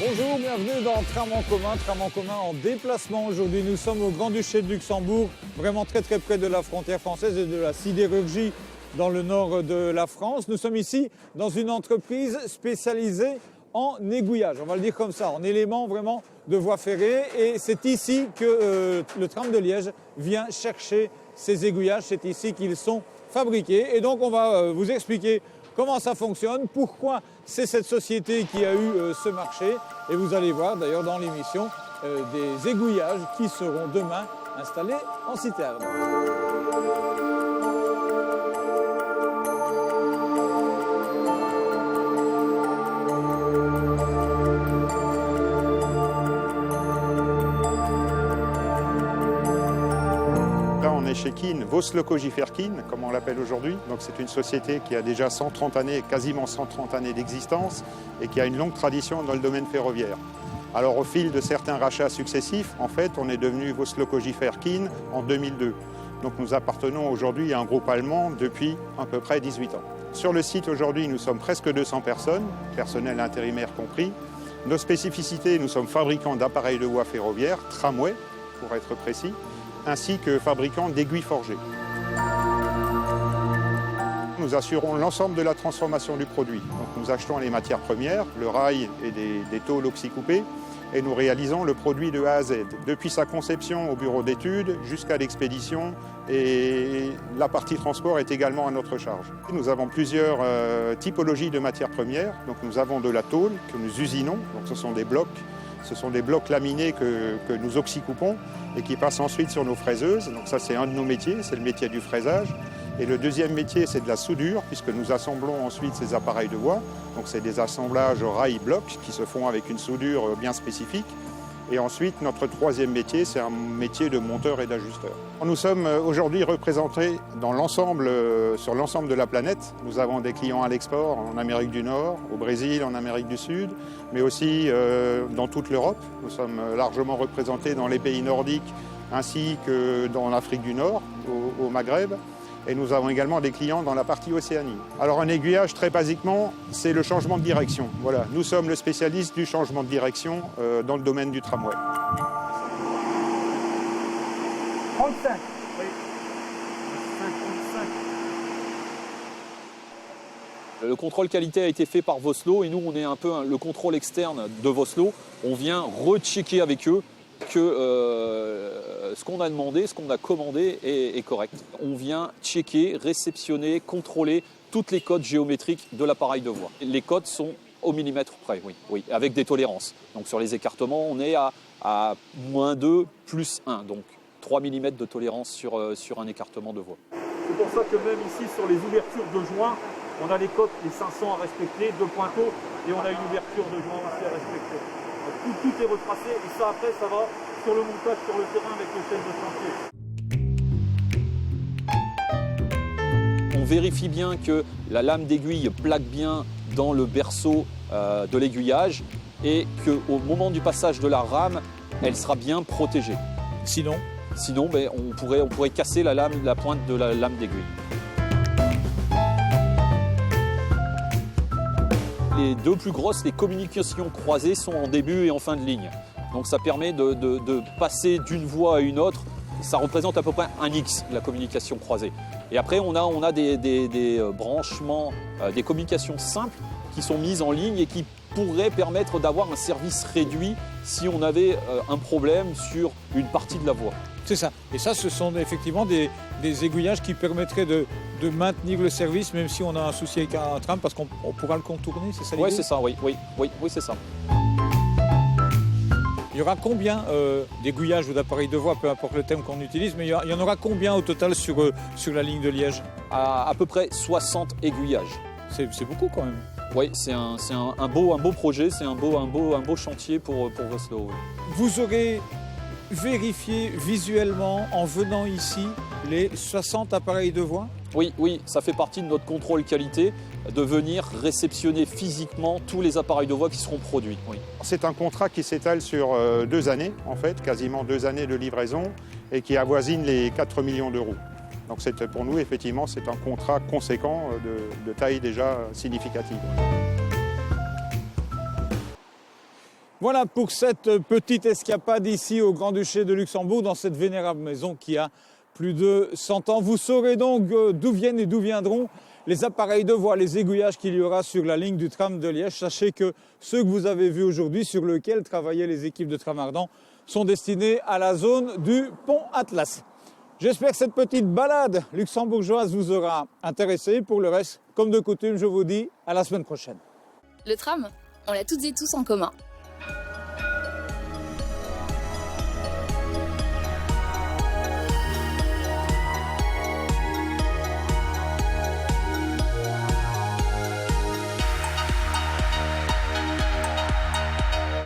Bonjour, bienvenue dans Tram en commun en déplacement. Aujourd'hui, nous sommes au Grand-Duché de Luxembourg, vraiment très près de la frontière française et de la sidérurgie dans le nord de la France. Nous sommes ici dans une entreprise spécialisée en aiguillage, on va le dire comme ça, en éléments vraiment de voie ferrée. Et c'est ici que le tram de Liège vient chercher ces aiguillages, c'est ici qu'ils sont fabriqués. Et donc on va vous expliquer comment ça fonctionne, pourquoi c'est cette société qui a eu ce marché. Et vous allez voir d'ailleurs dans l'émission des aiguillages qui seront demain installés en citerne. Là, on est chez Kin, Vos-Locogifer-Kin, comme on l'appelle aujourd'hui. Donc, c'est une société qui a déjà 130 années, quasiment 130 années d'existence et qui a une longue tradition dans le domaine ferroviaire. Alors, au fil de certains rachats successifs, en fait, on est devenu Vos-Locogifer-Kin en 2002. Donc, nous appartenons aujourd'hui à un groupe allemand depuis à peu près 18 ans. Sur le site, aujourd'hui, nous sommes presque 200 personnes, personnel intérimaire compris. Nos spécificités, nous sommes fabricants d'appareils de voie ferroviaire, tramway, pour être précis, ainsi que fabricants d'aiguilles forgées. Nous assurons l'ensemble de la transformation du produit. Donc, nous achetons les matières premières, le rail et des tôles oxycoupées, et nous réalisons le produit de A à Z, depuis sa conception au bureau d'études jusqu'à l'expédition, et la partie transport est également à notre charge. Nous avons plusieurs typologies de matières premières. Donc, nous avons de la tôle que nous usinons, donc ce sont des blocs. Ce sont des blocs laminés que nous oxycoupons et qui passent ensuite sur nos fraiseuses. Donc ça, c'est un de nos métiers, c'est le métier du fraisage. Et le deuxième métier, c'est de la soudure, puisque nous assemblons ensuite ces appareils de voie. Donc c'est des assemblages rail-bloc qui se font avec une soudure bien spécifique. Et ensuite, notre troisième métier, c'est un métier de monteur et d'ajusteur. Nous sommes aujourd'hui représentés dans sur l'ensemble de la planète. Nous avons des clients à l'export en Amérique du Nord, au Brésil, en Amérique du Sud, mais aussi dans toute l'Europe. Nous sommes largement représentés dans les pays nordiques ainsi que dans l'Afrique du Nord, au Maghreb. Et nous avons également des clients dans la partie Océanie. Alors un aiguillage, très basiquement, c'est le changement de direction. Voilà, nous sommes le spécialiste du changement de direction dans le domaine du tramway. 35. Oui. 5. Le contrôle qualité a été fait par Voslo et nous, on est un peu le contrôle externe de Voslo. On vient rechecker avec eux que ce qu'on a demandé, ce qu'on a commandé est correct. On vient checker, réceptionner, contrôler toutes les codes géométriques de l'appareil de voie. Les codes sont au millimètre près, oui, avec des tolérances. Donc sur les écartements, on est à -2, +1, donc 3 mm de tolérance sur un écartement de voie. C'est pour ça que même ici, sur les ouvertures de joints, on a les codes, les 500 à respecter, 2 pointeaux, et on a une ouverture de joint aussi à respecter. Tout est retracé et ça après ça va sur le montage sur le terrain avec le chef de chantier. On vérifie bien que la lame d'aiguille plaque bien dans le berceau de l'aiguillage et qu'au moment du passage de la rame, elle sera bien protégée. Sinon, on pourrait casser la pointe de la lame d'aiguille. Les deux plus grosses, les communications croisées, sont en début et en fin de ligne. Donc ça permet de passer d'une voie à une autre. Ça représente à peu près un X, la communication croisée. Et après, on a des branchements, des communications simples qui sont mises en ligne et qui pourraient permettre d'avoir un service réduit si on avait un problème sur une partie de la voie. c'est ça. Et ça, ce sont effectivement des aiguillages qui permettraient de maintenir le service, même si on a un souci avec un tram, parce qu'on pourra le contourner, c'est ça l'idée ? Oui, c'est ça, oui, c'est ça. Il y aura combien d'aiguillages ou d'appareils de voie, peu importe le thème qu'on utilise, mais il y en aura combien au total sur la ligne de Liège ? À peu près 60 aiguillages. C'est beaucoup quand même. Oui, c'est un beau projet, c'est un beau chantier pour Voslo. Oui. Vous aurez vérifié visuellement, en venant ici, les 60 appareils de voie ? Oui, ça fait partie de notre contrôle qualité, de venir réceptionner physiquement tous les appareils de voie qui seront produits. Oui. C'est un contrat qui s'étale sur 2 années, en fait, quasiment 2 années de livraison, et qui avoisine les 4 millions d'euros. Donc pour nous, effectivement, c'est un contrat conséquent de taille déjà significative. Voilà pour cette petite escapade ici au Grand-Duché de Luxembourg, dans cette vénérable maison qui a plus de 100 ans. Vous saurez donc d'où viennent et d'où viendront les appareils de voie, les aiguillages qu'il y aura sur la ligne du tram de Liège. Sachez que ceux que vous avez vus aujourd'hui, sur lesquels travaillaient les équipes de Tram Ardent, sont destinés à la zone du Pont Atlas. J'espère que cette petite balade luxembourgeoise vous aura intéressé. Pour le reste, comme de coutume, je vous dis à la semaine prochaine. Le tram, on l'a toutes et tous en commun.